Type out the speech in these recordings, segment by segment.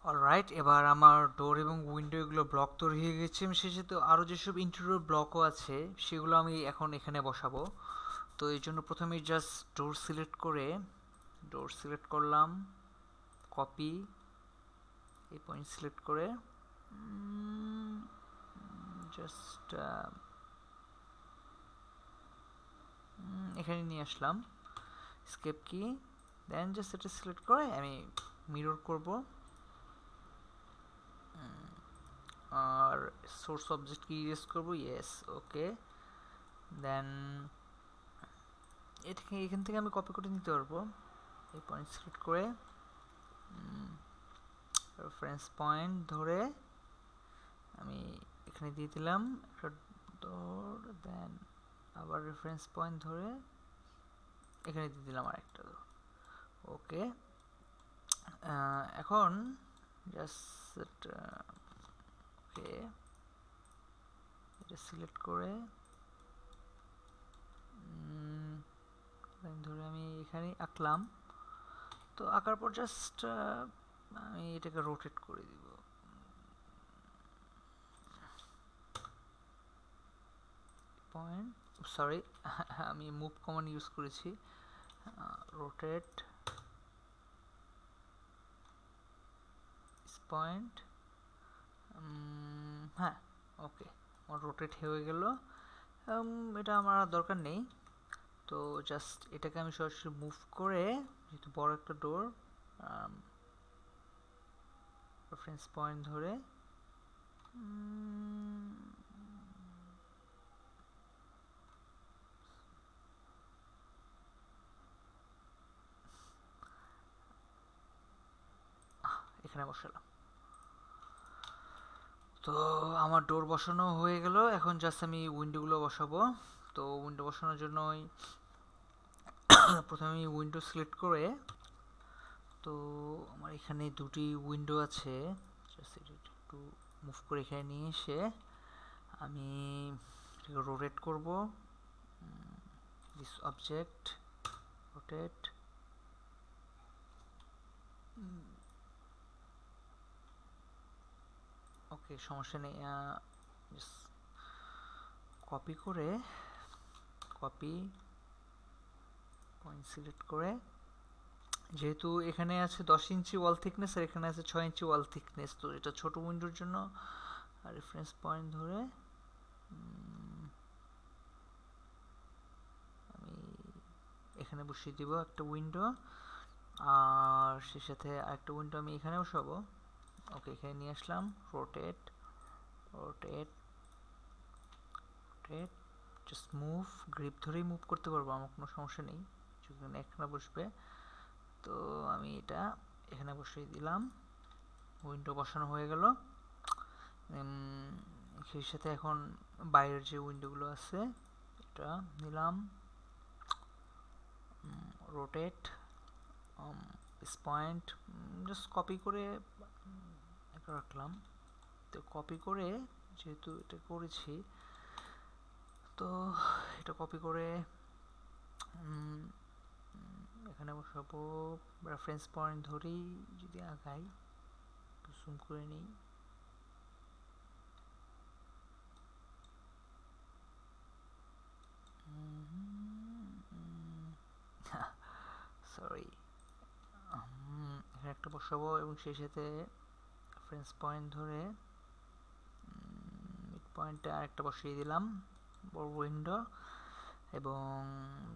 Alright, এবার আমার ডোর এবং উইন্ডো এগুলো ব্লক তৈরি হয়ে গেছে। আমি শেষে তো আরও যেসব ইন্টেরিয়র ব্লকও আছে সেগুলো আমি এখন এখানে বসাবো। তো এই জন্য প্রথমে জাস্ট ডোর সিলেক্ট করলাম, কপি, এই পয়েন্ট সিলেক্ট করে জাস্ট এখানে নিয়ে আসলাম, স্কেপ কি, দেন জাস্ট এটা সিলেক্ট করে আমি মিরর করব। আর সোর্স অবজেক্ট কি ইউজ করব, ইয়েস, ওকে। দেন এটাকে এখান থেকে আমি কপি করে নিতে পারবো। এই পয়েন্ট সিলেক্ট করে রেফারেন্স পয়েন্ট ধরে আমি এখানে দিয়ে দিলাম একটা ডট, দেন আবার রেফারেন্স পয়েন্ট ধরে এখানে দিয়ে দিলাম আরেকটা, ওকে। এখন জাস্ট ওকে, এটা সিলেক্ট করে ধরে আমি এখানে আঁকলাম। তো আঁকার পর জাস্ট আমি এটাকে রোটেট করে দিব। পয়েন্ট, সরি, আমি মুভ কমান্ড ইউজ করেছি। রোটেট পয়েন্ট, হ্যাঁ, ওকে, আমার রোটেট হয়ে গেল। এটা আমার আর দরকার নেই। তো জাস্ট এটাকে আমি সরাসরি মুভ করে, যেহেতু বড় একটা ডোর, রেফারেন্স পয়েন্ট ধরে এখানে বসালাম। তো আমার ডোর বসানো হয়ে গেল। এখন জাস্ট আমি উইন্ডোগুলো বসাবো। তো উইন্ডো বসানোর জন্য প্রথমে আমি উইন্ডো সিলেক্ট করে, তো আমার এখানে দুটি উইন্ডো আছে, জাস্ট একটু মুভ করে এখানে নিয়ে এসে আমি রোটেট করব। দিস অবজেক্ট রোটেট, ওকে, সমস্যা নেই। কপি করে, কপি পয়েন্ট সিলেক্ট করে, যেহেতু এখানে আছে 10 ইঞ্চি ওয়াল থিকনেস আর এখানে আছে 6 ইঞ্চি ওয়াল থিকনেস, তো এটা ছোট উইন্ডোর জন্য রেফারেন্স পয়েন্ট ধরে আমি এখানে বসিয়ে দিব একটা উইন্ডো, আর সে সাথে আরেকটা উইন্ডো আমি এখানে বসাবো। ওকে, এখানে নিয়ে আসলাম, rotate rotate rotate, just move, grip ধরেই মুভ করতে পারবো, আমার কোনো সমস্যা নেই, যেখানে এখানে বসবে। তো আমি এটা এখানে বসিয়ে দিলাম, উইন্ডো বসানো হয়ে গেল। সেই সাথে এখন বাইরের যে উইন্ডোগুলো আছে এটা নিলাম, রোটেট পয়েন্ট, জাস্ট কপি করে এটা রাখলাম। তো কপি করে, যেহেতু এটা করেছি, তো এটা কপি করে এখানে বসাবো। রেফারেন্স পয়েন্ট ধরেই যদি আগাই, জুম করে নিই, সরি, এখানে একটা বসাবো এবং সেই সাথে রেফারেন্স পয়েন্ট ধরে মিড পয়েন্টে আরেকটা বসিয়ে দিলাম, বড় উইন্ডো, এবং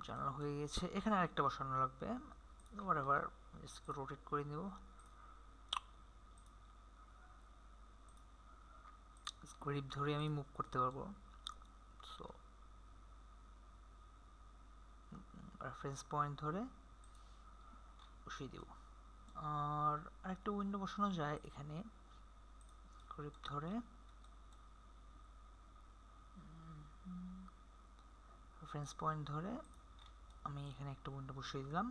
জানালা হয়ে গেছে। এখানে আরেকটা বসানো লাগবে, হোয়াটএভার, রোটেট করে নিব, গ্রিপ ধরে আমি মুভ করতে পারবো। সো রেফারেন্স পয়েন্ট ধরে বসিয়ে দিব। আর আরেকটা উইন্ডো বসানো যায় এখানে, গ্রিপ ধরে রেফারেন্স পয়েন্ট ধরে আমি এখানে একটা উইন্ডো বসিয়ে দিলাম।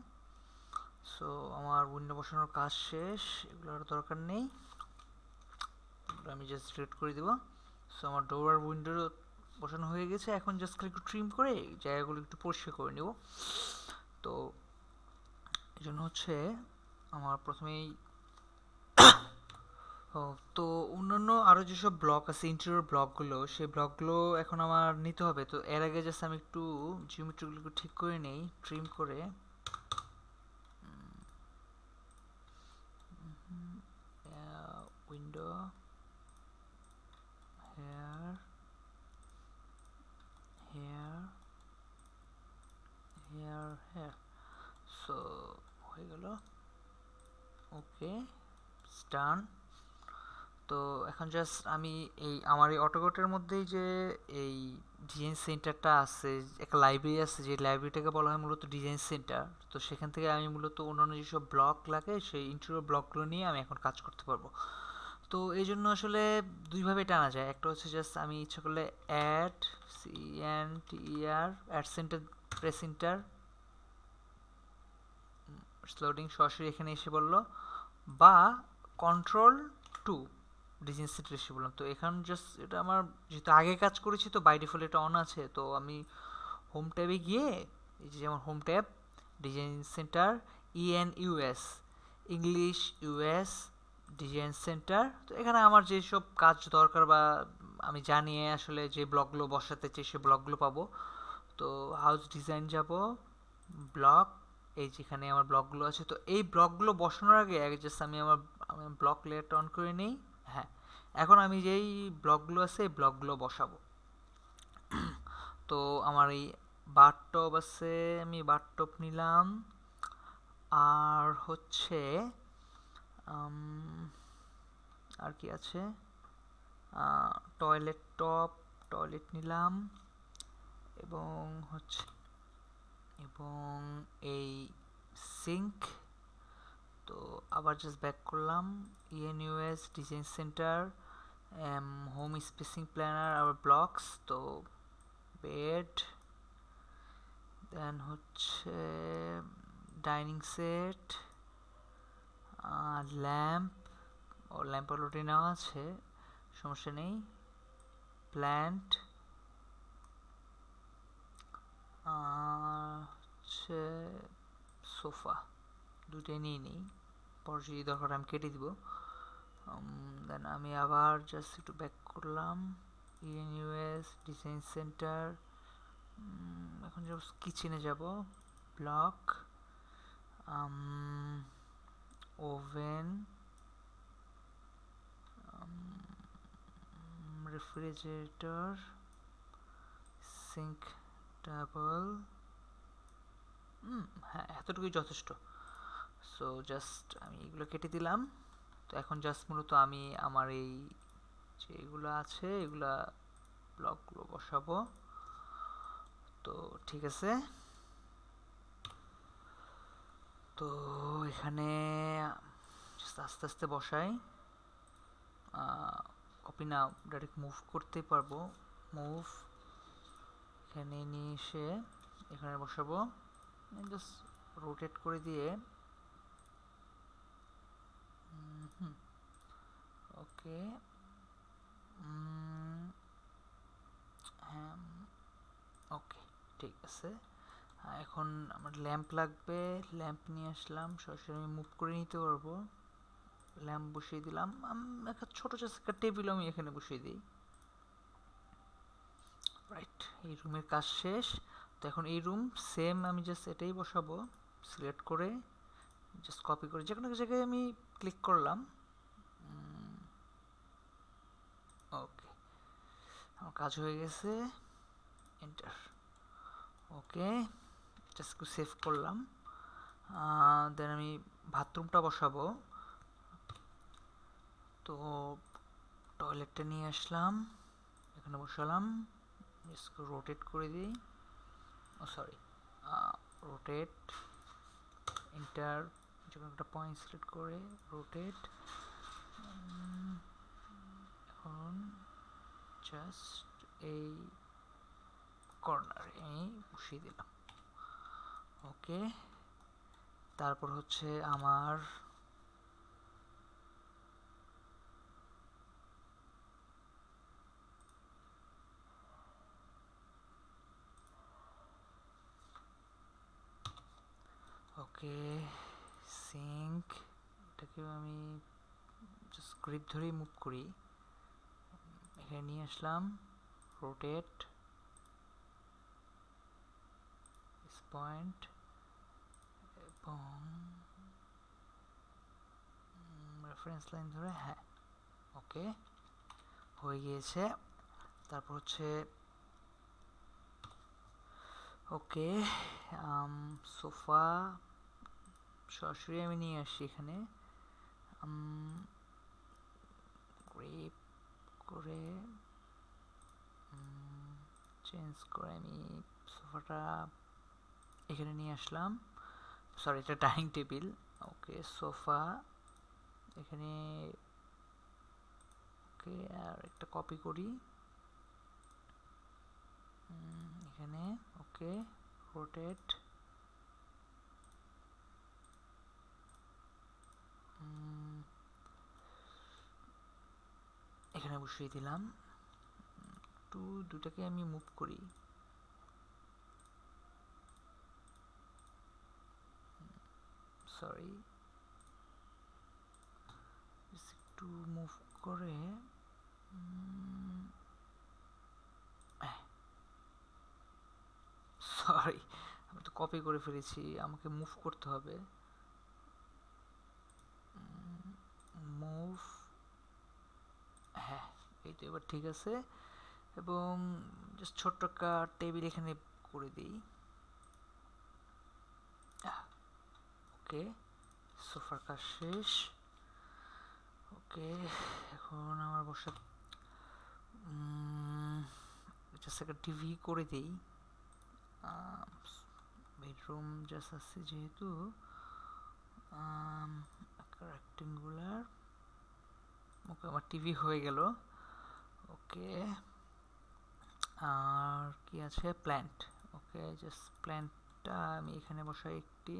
সো আমার উইন্ডো বসানোর কাজ শেষ, এগুলোর দরকার নেই, আমি জাস্ট ডিলিট করে দিব। সো আমার ডোর আর উইন্ডো বসানো হয়ে গেছে। এখন জাস্ট একটু ট্রিম করে জায়গাগুলো একটু পরিষ্কার করে নেব। তো এই জন্য হচ্ছে আমার প্রথমেই ও, তো অন্যান্য আরো যেসব ব্লক আছে ইন্টেরিয়র ব্লকগুলো, সেই ব্লকগুলো এখন আমার নিতে হবে। তো এর আগে জাস্ট আমি একটু জিওমেট্রিগুলো ঠিক করে নেই, ট্রিম করে। Window, here, here, here, here. So হয়ে গেল, ওকে, ডান। তো এখন জাস্ট আমি এই আমার এই অটোকাটের মধ্যেই যে এই ডিজাইন সেন্টারটা আছে, একটা লাইব্রেরি আছে, যে লাইব্রেরিটাকে বলা হয় মূলত ডিজাইন সেন্টার। তো সেখান থেকে আমি মূলত অন্যান্য যেসব ব্লক লাগে সেই ইন্টেরিয়র ব্লকগুলো নিয়ে আমি এখন কাজ করতে পারবো। তো এই জন্য আসলে দুইভাবে টানা যায়। একটা হচ্ছে জাস্ট আমি ইচ্ছা করলে add CNTER add centre, press enter, loading সরাসরি এখানে এসে বললো, বা Ctrl+2 ডিজাইন সেন্টার এসে বললাম। তো এখন জাস্ট এটা আমার যেহেতু আগে কাজ করেছি তো বাই ডিফল্ট এটা অন আছে। তো আমি হোম ট্যাবে গিয়ে, এই যে যেমন home tab, design centre, ENUS, English US design centre. তো এখানে আমার যেসব কাজ দরকার বা আমি জানি আসলে যে ব্লকগুলো বসাতে চাই সে ব্লকগুলো পাবো। তো হাউস ডিজাইন যাব, ব্লক, এই যেখানে আমার ব্লকগুলো আছে। তো এই ব্লকগুলো বসানোর আগে আগে জাস্ট আমি আমার ব্লক লেয়ারটা অন করে নিই। হ্যাঁ, এখন আমি যেই ব্লকগুলো আছে এই ব্লকগুলো বসাবো। তো আমার এই বার টপ আছে, আমি বার টপ নিলাম। আর হচ্ছে আর কি আছে, টয়লেট টপ, টয়লেট নিলাম। এবং হচ্ছে, এবং এই সিঙ্ক। তো আবার জাস্ট ব্যাক করলাম, ENUS design centre, home spacing planner, আবার ব্লকস। তো বেড, দেন হচ্ছে ডাইনিং সেট, ল্যাম্প, ও ল্যাম্প অলরেডি নেওয়া আছে, সমস্যা নেই। প্ল্যান্ট, হচ্ছে সোফা, দুটোই নিয়ে নিই, পর যদি দরকার আমি কেটে দিব। দেন আমি আবার জাস্ট একটু ব্যাক করলাম, ENUS ডিজাইন সেন্টার, এখন যাব কিচেনে, যাব block, oven, refrigerator, sink table. হ্যাঁ, এতটুকুই যথেষ্ট। সো জাস্ট আমি এগুলো কেটে দিলাম। তো এখন জাস্ট মূলত আমি আমার এই যেগুলো আছে এগুলা ব্লকগুলো বসাবো। তো ঠিক আছে, তো এখানে আস্তে আস্তে বসাই, কপি না, ডাইরেক্ট মুভ করতে পারবো। মুভ, এখানে নিয়ে এসে এখানে বসাবো, জাস্ট রোটেট করে দিয়ে। ওকে, হ্যাঁ, ওকে, ঠিক আছে। এখন আমার ল্যাম্প লাগবে, ল্যাম্প নিয়ে আসলাম, সরাসরি আমি মুভ করে নিতে পারবো। ল্যাম্প বসিয়ে দিলাম, একটা ছোটো জাস্ট একটা টেবিল আমি এখানে বসিয়ে দিই। রাইট, এই রুমের কাজ শেষ। তো এখন এই রুম সেম আমি জাস্ট এটাই বসাবো, সিলেক্ট করে জাস্ট কপি করে যে কোনো জায়গায় আমি ক্লিক করলাম। ওকে, আমার কাজ হয়ে গেছে, এন্টার। ওকে, জাস্ট একটু সেভ করলাম। দেন আমি বাথরুমটা বসাবো। তো টয়লেটটা নিয়ে আসলাম, এখানে বসালাম, রোটেট করে দিই, ও সরি, রোটেট, এন্টার, যে কোনো একটা পয়েন্ট সিলেক্ট করে রোটেট। এখন জাস্ট এই কর্নারে আমি বসিয়ে দিলাম। ওকে, তারপর হচ্ছে আমার ওকে সিঙ্ক, এটাকেও আমি গ্রিপ ধরেই মুভ করি, এখানে নিয়ে আসলাম, রোটেট পয়েন্ট এবং রেফারেন্স লাইন ধরে, হ্যাঁ ওকে হয়ে গিয়েছে। তারপর হচ্ছে ওকে সোফা সরাসরি আমি নিয়ে আসছি এখানে, গ্রিপ করে চেঞ্জ করে আমি সোফাটা এখানে নিয়ে আসলাম, সরি এটা ডাইনিং টেবিল, ওকে সোফা এখানে, ওকে আর একটা কপি করি এখানে, ওকে রোটেট এখানে বসিয়ে দিলাম, দুটাকে আমি মুভ করি, সরি একটু মুভ করে, সরি আমি তো কপি করে ফেলেছি, আমাকে মুভ করতে হবে, মুভ, হ্যাঁ এই তো এবার ঠিক আছে। এবং জাস্ট ছোট্ট একটা টেবিল এখানে করে দিই, ওকে সোফার কাজ শেষ। ওকে এখন আমার বসে জাস্ট একটা টিভি করে দিই, বেডরুম জাস্ট আছে যেহেতু, রেক্টেঙ্গুলার, ওকে আমার টিভি হয়ে গেল। ওকে আর কি আছে, প্ল্যান্ট, ওকে জাস্ট প্ল্যান্টটা আমি এখানে বসাই একটি,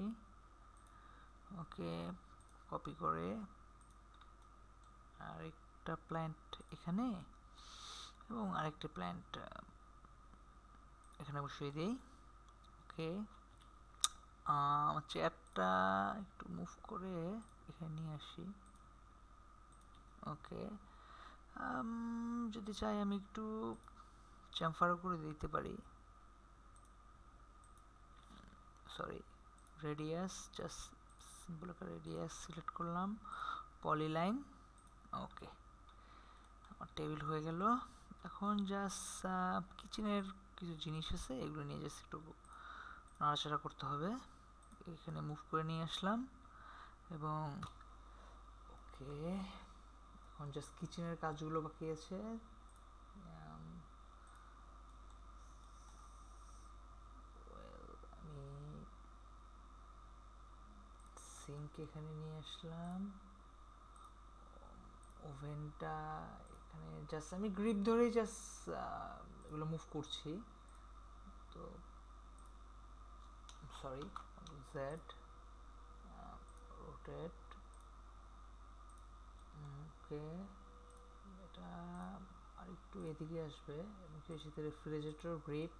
ওকে কপি করে আরেকটা প্ল্যান্ট এখানে এবং আরেকটা প্ল্যান্ট এখানে বসিয়ে দিই। ওকে আমার চেয়ারটা একটু মুভ করে এখানে নিয়ে আসি, ওকে যদি চাই আমি একটু চ্যামফারও করে দিতে পারি, সরি রেডিয়াস জাস্ট সিম্পল একটা রেডিয়াস সিলেক্ট করলাম, পলিলাইন, ওকে আমার টেবিল হয়ে গেল। এখন জাস্ট কিচেনের কিছু জিনিস আছে এগুলো নিয়ে জাস্ট একটু নাড়াচাড়া করতে হবে, এখানে মুভ করে নিয়ে আসলাম এবং ওকে এখন জাস্ট কিচেনের কাজগুলো বাকি আছে, আমি সিঙ্ক এখানে নিয়ে আসলাম, ওভেনটা এখানে জাস্ট আমি গ্রিপ ধরেই জাস্ট এগুলো মুভ করছি, তো সরি জেড রোটেট, ওকে এটা আর একটু এদিকে আসবে এবং সেটা রেফ্রিজারেটর গ্রিপ,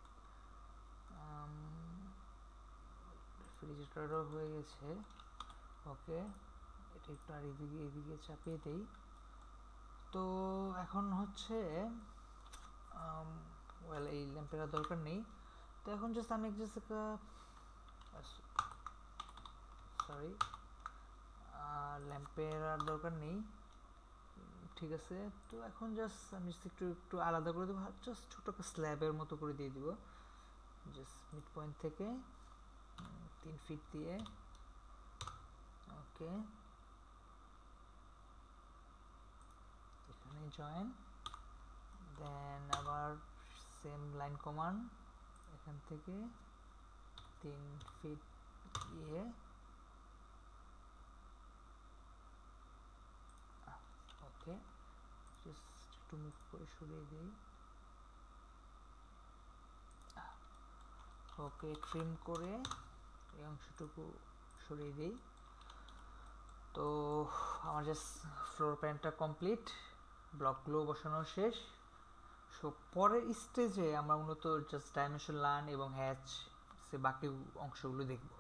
রেফ্রিজারেটরও হয়ে গেছে, ওকে এটা একটু আর এদিকে চাপিয়ে দেই। তো এখন হচ্ছে ওয়েল এই ল্যাম্পের আর দরকার নেই, তো এখন জাস্ট আমি জাস্ট সরি ল্যাম্পের আর দরকার নেই, ঠিক আছে। তো এখন জাস্ট আমি একটু আলাদা করে দেবো, জাস্ট ছোটো একটা স্ল্যাবের মতো করে দিয়ে দিব, জাস্ট মিড পয়েন্ট থেকে 3 ফিট দিয়ে, ওকে এখানে জয়েন, দেন আবার সেম লাইন কমান্ড এখান থেকে 3 ফিট দিয়ে, ওকে জাস্ট একটু মুভ করে সরিয়ে দিই, ওকে ট্রিম করে এই অংশটুকু সরিয়ে দিই। তো আমার জাস্ট ফ্লোর প্ল্যানটা কমপ্লিট, ব্লকগুলো বসানো শেষ। সো পরের স্টেজে আমরা মূলত জাস্ট ডাইমেনশন লাইন এবং হ্যাচ সে বাকি অংশগুলো দেখব।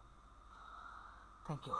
Thank you.